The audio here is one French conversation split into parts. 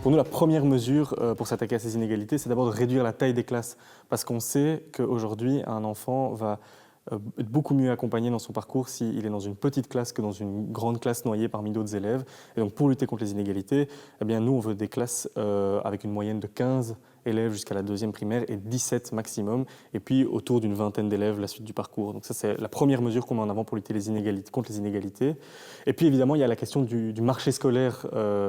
Pour nous, la première mesure pour s'attaquer à ces inégalités, c'est d'abord de réduire la taille des classes. Parce qu'on sait qu'aujourd'hui, un enfant va être beaucoup mieux accompagné dans son parcours s'il est dans une petite classe que dans une grande classe noyée parmi d'autres élèves. Et donc, pour lutter contre les inégalités, eh bien, nous, on veut des classes avec une moyenne de 15 élèves jusqu'à la deuxième primaire et 17 maximum, et puis autour d'une vingtaine d'élèves la suite du parcours. Donc ça, c'est la première mesure qu'on met en avant pour lutter contre les inégalités. Et puis évidemment, il y a la question du marché scolaire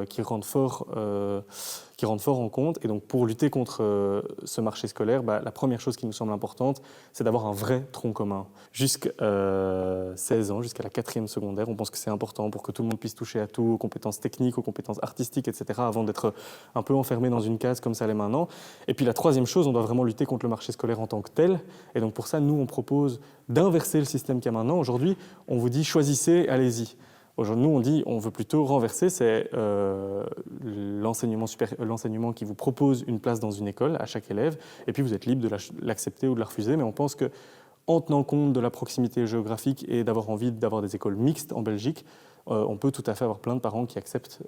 qui rentre fort en compte. Et donc pour lutter contre ce marché scolaire, la première chose qui nous semble importante, c'est d'avoir un vrai tronc commun. Jusqu'à 16 ans, jusqu'à la 4e secondaire, on pense que c'est important pour que tout le monde puisse toucher à tout, aux compétences techniques, aux compétences artistiques, etc., avant d'être un peu enfermé dans une case comme ça l'est maintenant. Et puis la troisième chose, on doit vraiment lutter contre le marché scolaire en tant que tel. Et donc pour ça, nous, on propose d'inverser le système qu'il y a maintenant. Aujourd'hui, on vous dit choisissez, allez-y. Aujourd'hui, nous, on dit on veut plutôt renverser, c'est l'enseignement qui vous propose une place dans une école à chaque élève, et puis vous êtes libre de l'accepter ou de la refuser, mais on pense que en tenant compte de la proximité géographique et d'avoir envie d'avoir des écoles mixtes en Belgique, on peut tout à fait avoir plein de parents qui acceptent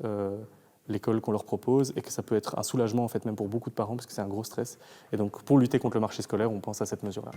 l'école qu'on leur propose, et que ça peut être un soulagement en fait même pour beaucoup de parents parce que c'est un gros stress. Et donc pour lutter contre le marché scolaire, on pense à cette mesure-là.